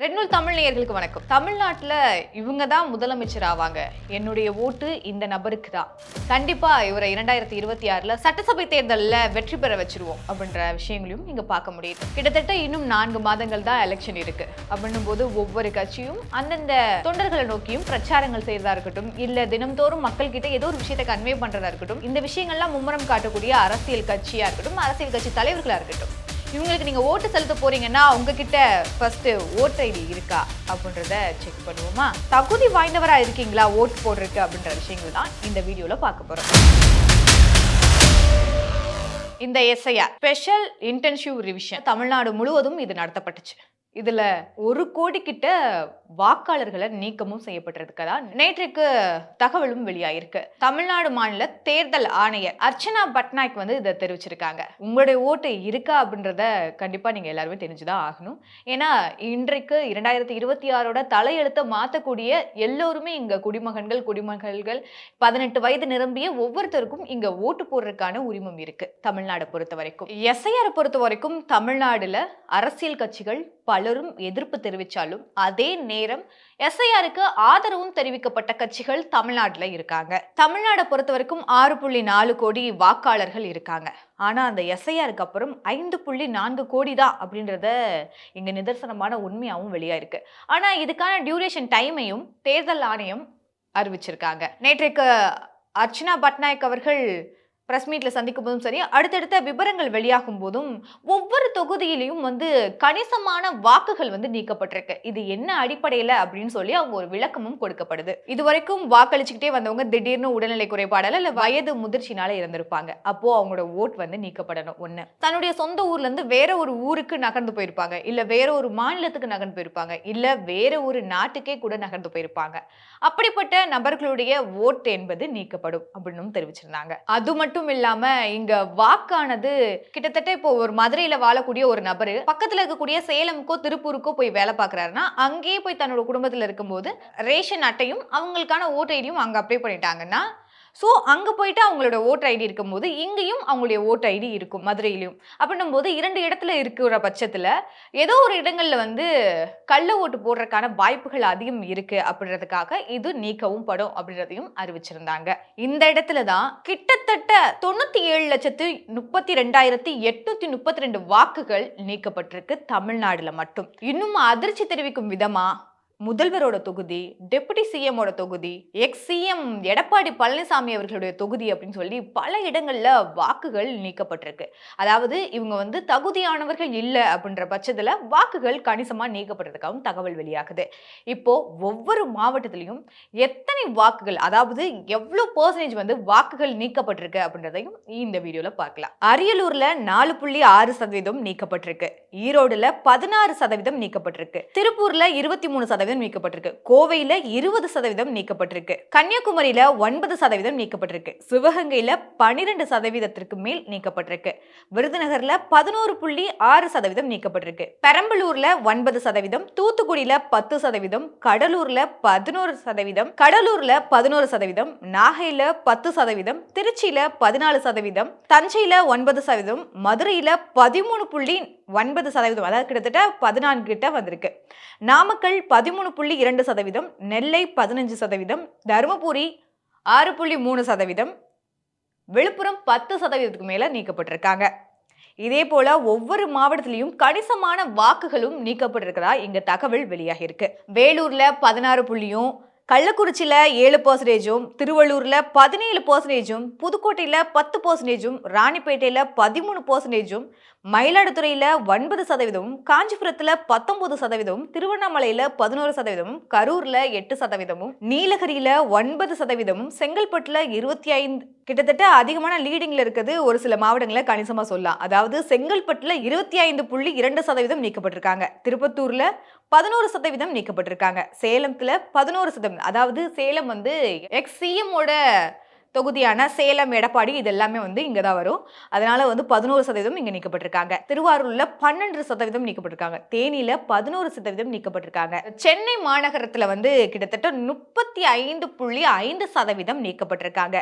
Red நூல் தமிழ் நேயர்களுக்கு வணக்கம். தமிழ்நாட்டில் இவங்க தான் முதலமைச்சர் ஆவாங்க, என்னுடைய ஓட்டு இந்த நபருக்கு தான், கண்டிப்பா இவரை 2026 சட்டசபை தேர்தலில் வெற்றி பெற வச்சிருவோம் அப்படின்ற விஷயங்களையும் இங்க பார்க்க முடியுது. கிட்டத்தட்ட இன்னும் 4 மாதங்கள் தான் எலெக்ஷன் இருக்கு அப்படின்னும் போது ஒவ்வொரு கட்சியும் அந்தந்த தொண்டர்களை நோக்கியும் பிரச்சாரங்கள் செய்யறதா இருக்கட்டும், இல்ல தினம்தோறும் மக்கள் கிட்ட ஏதோ ஒரு விஷயத்தை கன்வே பண்றதா இருக்கட்டும், இந்த விஷயங்கள்லாம் மும்முரம் காட்டக்கூடிய அரசியல் கட்சியா இருக்கட்டும், அரசியல் கட்சி தலைவர்களா இருக்கட்டும், இவங்களுக்கு நீங்க ஓட்டு செலுத்த போறீங்கன்னா உங்ககிட்ட ஃபர்ஸ்ட் ஓட் ஐடி இருக்கா அப்படின்றத செக் பண்ணுவோமா? தகுதி வாய்ந்தவரா இருக்கீங்களா ஓட்டு போடுறதுக்கு அப்படின்ற விஷயங்கள் தான் இந்த வீடியோல பார்க்க போறோம். இந்த SIR special intensive revision Tamil Nadu முழுவதும் இது நடத்தப்பட்டுச்சு. இதுல 1 கோடி கிட்ட வாக்காளர்களை நீக்கமும் செய்யப்பட்டிருக்கதா நேற்றுக்கு தகவலும் வெளியாயிருக்கு. தமிழ்நாடு மாநில தேர்தல் ஆணையர் அர்ச்சனா பட்நாயக் வந்து இதை தெரிவிச்சிருக்காங்க. உங்களுடைய ஓட்டு இருக்கா அப்படின்றத கண்டிப்பா நீங்க எல்லாருமே தெரிஞ்சுதான் ஆகணும். ஏன்னா இன்றைக்கு 2026 தலையெழுத்தை மாற்றக்கூடிய எல்லோருமே இங்க குடிமகன்கள் 18 வயது நிரம்பிய ஒவ்வொருத்தருக்கும் இங்க ஓட்டு போடுறதுக்கான உரிமம் இருக்கு. தமிழ்நாடு பொறுத்த வரைக்கும் எஸ்ஐஆர் பொறுத்த வரைக்கும் தமிழ்நாடுல அரசியல் கட்சிகள் பலரும் எதிர்ப்பு தெரிவிச்சாலும் அதே நேரம் எஸ்ஐஆருக்கு ஆதரவும் தெரிவிக்கப்பட்ட கட்சிகள் தமிழ்நாட்டுல இருக்காங்க. தமிழ்நாடை பொறுத்த வரைக்கும் 6.4 கோடி வாக்காளர்கள் இருக்காங்க. ஆனா அந்த எஸ்ஐஆருக்கு அப்புறம் 5.4 கோடி தான் அப்படின்றத இங்க நிதர்சனமான உண்மையாவும் வெளியாயிருக்கு. ஆனா இதுக்கான டியூரேஷன் டைமையும் தேர்தல் ஆணையம் அறிவிச்சிருக்காங்க. நேற்றைக்கு அர்ச்சனா பட்நாயக் அவர்கள் பிரஸ் மீட்ல சந்திக்கும் போதும் சரி, அடுத்தடுத்த விவரங்கள் வெளியாகும் போதும் ஒவ்வொரு தொகுதியிலையும் வந்து கணிசமான வாக்குகள் வந்து நீக்கப்பட்டிருக்கு. இது என்ன அடிப்படையில அப்படின்னு சொல்லி அவங்க ஒரு விளக்கமும் கொடுக்கப்படுது. இதுவரைக்கும் வாக்களிச்சுக்கிட்டே வந்தவங்க திடீர்னு உடல்நிலை குறைபாடால இல்ல வயது முதிர்ச்சினால இருந்திருப்பாங்க. அப்போ அவங்களோட ஓட் வந்து நீக்கப்படணும். ஒண்ணு, தன்னுடைய சொந்த ஊர்ல இருந்து வேற ஒரு ஊருக்கு நகர்ந்து போயிருப்பாங்க, இல்ல வேற ஒரு மாநிலத்துக்கு நகர்ந்து போயிருப்பாங்க, இல்ல வேற ஒரு நாட்டுக்கே கூட நகர்ந்து போயிருப்பாங்க. அப்படிப்பட்ட நபர்களுடைய ஓட் என்பது நீக்கப்படும் அப்படின்னு தெரிவிச்சிருந்தாங்க. அது மட்டும் இல்லாம இங்க வாக்கானது கிட்டத்தட்ட இப்போ ஒரு மதுரையில வாழக்கூடிய ஒரு நபரு பக்கத்துல இருக்கக்கூடிய சேலமுக்கோ திருப்பூருக்கோ போய் வேலை பார்க்கறாருன்னா அங்கேயே போய் தன்னோட குடும்பத்துல இருக்கும்போது ரேஷன் அட்டையும் அவங்களுக்கான ஓட்டு ஐடியும் அங்க அப்ளை பண்ணிட்டாங்கன்னா, ஸோ அங்கே போயிட்டு அவங்களோட ஓட்டர் ஐடி இருக்கும்போது இங்கேயும் அவங்களுடைய ஓட்டர் ஐடி இருக்கும் மதுரையிலையும். அப்படின்னும் போது 2 இடத்துல இருக்கிற பட்சத்தில் ஏதோ ஒரு இடங்களில் வந்து கள்ள ஓட்டு போடுறதுக்கான வாய்ப்புகள் அதிகம் இருக்கு அப்படின்றதுக்காக இது நீக்கவும் படும் அப்படின்றதையும் அறிவிச்சிருந்தாங்க. இந்த இடத்துல தான் கிட்டத்தட்ட 97,32,832 வாக்குகள் நீக்கப்பட்டிருக்கு தமிழ்நாடுல மட்டும். இன்னும் அதிர்ச்சி தெரிவிக்கும் விதமா முதல்வரோட தொகுதி, டெபுட்டி சிஎம்மோட தொகுதி, எக்ஸ் சிஎம் எடப்பாடி பழனிசாமி அவர்களுடைய தொகுதி அப்படின்னு சொல்லி பல இடங்கள்ல வாக்குகள் நீக்கப்பட்டிருக்கு. அதாவது இவங்க வந்து தகுதியானவர்கள் இல்லை அப்படின்ற பட்சத்துல வாக்குகள் கணிசமா நீக்கப்பட்டிருக்காகவும் தகவல் வெளியாகுது. இப்போ ஒவ்வொரு மாவட்டத்திலையும் எத்தனை வாக்குகள், அதாவது எவ்வளவு பெர்சன்டேஜ் வந்து வாக்குகள் நீக்கப்பட்டிருக்கு அப்படின்றதையும் இந்த வீடியோல பார்க்கலாம். அரியலூர்ல 4.6% நீக்கப்பட்டிருக்கு, ஈரோடுல 16% நீக்கப்பட்டிருக்கு, திருப்பூர்ல 23% நீக்கப்பட்டிருக்கு, கோவையில 20% நீக்கப்பட்டிருக்கு, கன்னியாகுமரியில 9% நீக்கப்பட்டிருக்கு, சிவகங்கையில 12% மேல் நீக்கப்பட்டிருக்கு, விருதுநகர்ல 11.6% நீக்கப்பட்டிருக்கு, பெரம்பலூர்ல 9%, தூத்துக்குடியில 10%, கடலூர்ல 11%, நாகையில 10%, திருச்சியில 14%, தஞ்சையில 9%, மதுரையில 13.9%, அதாவது கிட்டத்தட்ட 14 கிட்ட வந்திருக்கு, நாமக்கல் 13.2%, நெல்லை 15%, தருமபுரி 6.3%, விழுப்புரம் 10%க்கு மேல நீக்கப்பட்டிருக்காங்க. இதே போல ஒவ்வொரு மாவட்டத்திலையும் கணிசமான வாக்குகளும் நீக்கப்பட்டிருக்கிறதா இங்க தகவல் வெளியாகி இருக்கு. வேலூர்ல 16%, கள்ளக்குறிச்சியில 7%, திருவள்ளூர்ல 17%, புதுக்கோட்டையில 10%, ராணிப்பேட்டையில 13%, மயிலாடுதுறையில 9%, காஞ்சிபுரத்துல 19%, திருவண்ணாமலையில 11%, கரூர்ல 8%, நீலகிரியில 9%, செங்கல்பட்டுல 25%, கிட்டத்தட்ட அதிகமான லீடிங்ல இருக்குது ஒரு சில மாவட்டங்களை கணிசமா சொல்லலாம். அதாவது செங்கல்பட்டுல 25.2% நீக்கப்பட்டிருக்காங்க, திருப்பத்தூர்ல 11% நீக்கப்பட்டிருக்காங்க, சேலத்துல 11%, அதாவது சேலம் வந்து எக்ஸ் சிஎம்மோட தொகுதியான சேலம் எடப்பாடி இது எல்லாமே வந்து இங்க தான் வரும். அதனால வந்து 11% இங்க நீக்கப்பட்டிருக்காங்க, திருவாரூர்ல 12% நீக்கப்பட்டிருக்காங்க, தேனியில 11% நீக்கப்பட்டிருக்காங்க, சென்னை மாநகரத்துல வந்து கிட்டத்தட்ட 35.5% நீக்கப்பட்டிருக்காங்க,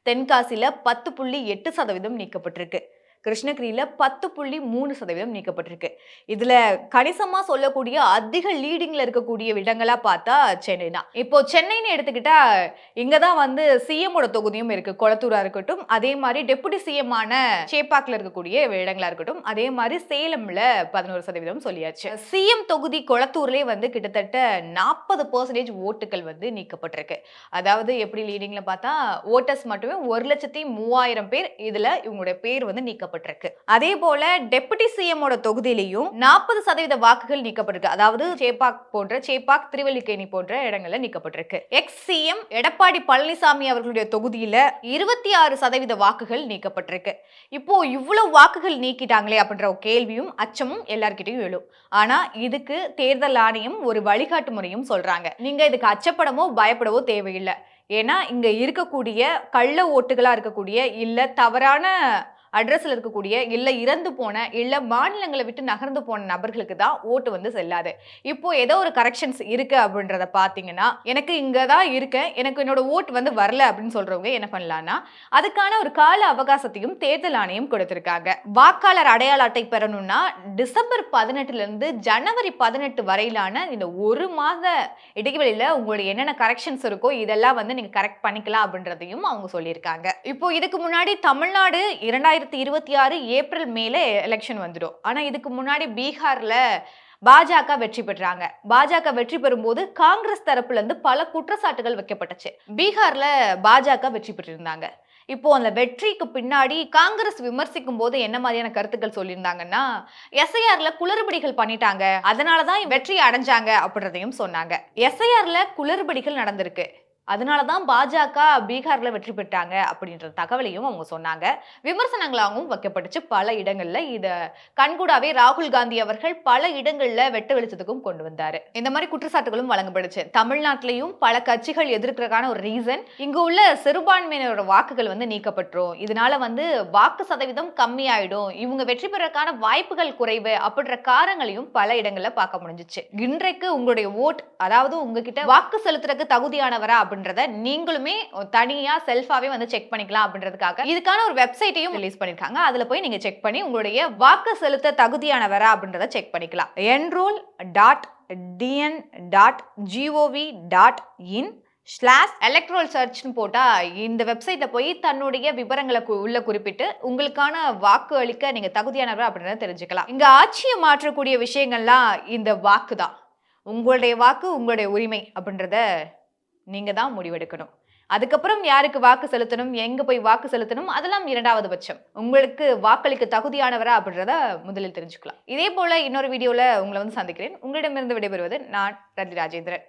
தென்காசியில 10.8% நீக்கப்பட்டிருக்கு, கிருஷ்ணகிரியில 10.3% நீக்கப்பட்டிருக்கு. இதுல கணிசமா சொல்லக்கூடிய அதிக லீடிங்ல இருக்கக்கூடிய இடங்களா பார்த்தா சென்னை தான். இப்போ சென்னைன்னு எடுத்துக்கிட்டா இங்கதான் வந்து சிஎம்மோட தொகுதியும் இருக்கு. கொளத்தூரா இருக்கட்டும், அதே மாதிரி டெபுட்டி சிஎம் ஆன சேப்பாக்ல இருக்கக்கூடிய இடங்களா இருக்கட்டும், அதே மாதிரி சேலம்ல 11% சொல்லியாச்சு. சிஎம் தொகுதி கொளத்தூர்லயே வந்து கிட்டத்தட்ட 40% ஓட்டுகள் வந்து நீக்கப்பட்டிருக்கு. அதாவது எப்படி லீடிங்ல பார்த்தா ஓட்டர்ஸ் மட்டுமே 1,03,000 பேர் இதுல இவங்களுடைய பேர் வந்து நீக்கப்பட்டிருக்கு. அதே போல டெபுட்டி சிஎம்மோட தொகுதியிலையும் 40% வாக்குகள் நீக்கப்பட்டிருக்கு. அதாவது சேப்பாக், திருவல்லிக்கேணி போன்ற இடங்கள்ல நீக்கப்பட்டிருக்கு. எக்ஸ் சிஎம் எடப்பாடி பழனிசாமி அவர்களுடைய தொகுதியில 26% வாக்குகள் நீக்கப்பட்டிருக்கு. இப்போ இவ்வளவு வாக்குகள் நீக்கிட்டாங்களே அப்படின்ற ஒரு கேள்வியும் அச்சமும் எல்லார்கிட்டையும் எழும். ஆனா இதுக்கு தேர்தல் ஆணையம் ஒரு வழிகாட்டு முறையும் சொல்றாங்க. நீங்க இதுக்கு அச்சப்படவோ பயப்படவோ தேவையில்லை. ஏன்னா இங்க இருக்கக்கூடிய கள்ள ஓட்டுகளா இருக்கக்கூடிய இல்ல தவறான அட்ரஸ்ல இருக்கக்கூடிய இல்ல இறந்து போன இல்ல மாநிலங்களை விட்டு நகர்ந்து போன நபர்களுக்கு தான் ஓட்டு வந்து செல்லாது. இப்போ ஏதோ ஒரு கரெக்ஷன்ஸ் இருக்கு அப்படின்றத பாத்தீங்கன்னா எனக்கு இங்கதான் இருக்கேன், எனக்கு என்னோட ஓட்டு வந்து வரல அப்படின்னு சொல்றவங்க என்ன பண்ணலாம்னா அதுக்கான ஒரு கால அவகாசத்தையும் தேர்தல் ஆணையம் கொடுத்திருக்காங்க. வாக்காளர் அடையாள அட்டை பெறணும்னா டிசம்பர் 18 இருந்து ஜனவரி 18 வரையிலான இந்த ஒரு மாத இடைவெளியில உங்களுடைய என்னென்ன கரெக்ஷன்ஸ் இருக்கோ இதெல்லாம் வந்து நீங்க கரெக்ட் பண்ணிக்கலாம் அப்படின்றதையும் அவங்க சொல்லியிருக்காங்க. இப்போ இதுக்கு முன்னாடி தமிழ்நாடு 2026 ஏப்ரல் மேல எலெக்ஷன் வந்துடும். ஆனா இதுக்கு முன்னாடி பீகார்ல பாஜக வெற்றி பெற்றாங்க. பாஜக வெற்றி பெறும்போது காங்கிரஸ் தரப்புல இருந்து பல குற்றச்சாட்டுகள் வைக்கப்பட்டுச்சு. பீகார்ல பாஜக வெற்றி பெற்றிருந்தாங்க. இப்போ அந்த வெற்றிக்கு பின்னாடி காங்கிரஸ் விமர்சிக்கும் போது என்ன மாதிரியான கருத்துக்கள் சொல்லியிருந்தாங்கன்னா எஸ்ஐஆர்ல குளறுபடிகள் பண்ணிட்டாங்க, அதனாலதான் வெற்றி அடைஞ்சாங்க அப்படின்றதையும் சொன்னாங்க. எஸ்ஐஆர்ல குளறுபடிகள் நடந்திருக்கு, அதனாலதான் பாஜக பீகார்ல வெற்றி பெற்றாங்க அப்படின்ற தகவலையும் அவங்க சொன்னாங்க. விமர்சனங்களாகவும் வைக்கப்பட்டுச்சு பல இடங்கள்ல. இத கண்கூடாவே ராகுல் காந்தி அவர்கள் பல இடங்கள்ல வெட்ட வெளிச்சத்துக்கும் கொண்டு வந்தாரு. இந்த மாதிரி குற்றச்சாட்டுகளும் வழங்கப்படுச்சு. தமிழ்நாட்டிலையும் பல கட்சிகள் எதிர்க்கிறதுக்கான ஒரு ரீசன் இங்கு உள்ள சிறுபான்மையினரோட வாக்குகள் வந்து நீக்கப்பட்டுரும், இதனால வந்து வாக்கு சதவீதம் கம்மியாயிடும், இவங்க வெற்றி பெறக்கான வாய்ப்புகள் குறைவு அப்படின்ற காரணங்களையும் பல இடங்கள்ல பார்க்க முடிஞ்சிச்சு. இன்றைக்கு உங்களுடைய ஓட், அதாவது உங்ககிட்ட வாக்கு செலுத்துறதுக்கு தகுதியானவரா அப்படின்றத நீங்களுமே தனியா செல்ஃபாவே வந்து செக் பண்ணிக்கலாம் அப்படின்றதுக்காக இதுக்கான ஒரு வெப்சைட்டையும் ரிலீஸ் பண்ணிருக்காங்க. அதுல போய் நீங்க செக் பண்ணி உங்களுடைய வாக்கு செலுத்த தகுதியானவரா அப்படின்றத செக் பண்ணிக்கலாம். enroll.dn.gov.in/electoral searchன்னு போட்டா இந்த வெப்சைட்ல போய் தன்னுடைய விவரங்களை உள்ள குறிப்பிட்டு உங்களுக்கான வாக்கு அளிக்க நீங்க தகுதியானவரா அப்படின்றத தெரிஞ்சுக்கலாம். இங்க ஆட்சியை மாற்றக்கூடிய விஷயங்கள்லாம் இந்த வாக்கு தான். உங்களுடைய வாக்கு உங்களுடைய உரிமை அப்படின்றத நீங்க தான் முடிவெடுக்கணும். அதுக்கப்புறம் யாருக்கு வாக்கு செலுத்தணும், எங்க போய் வாக்கு செலுத்தணும், அதெல்லாம் இரண்டாவது பட்சம். உங்களுக்கு வாக்களிக்க தகுதியானவரா அப்படின்றத முதலில் தெரிஞ்சுக்கலாம். இதே போல இன்னொரு வீடியோல உங்களை வந்து சந்திக்கிறேன். உங்களிடமிருந்து விடைபெறுவது நான் ரதி ராஜேந்திரன்.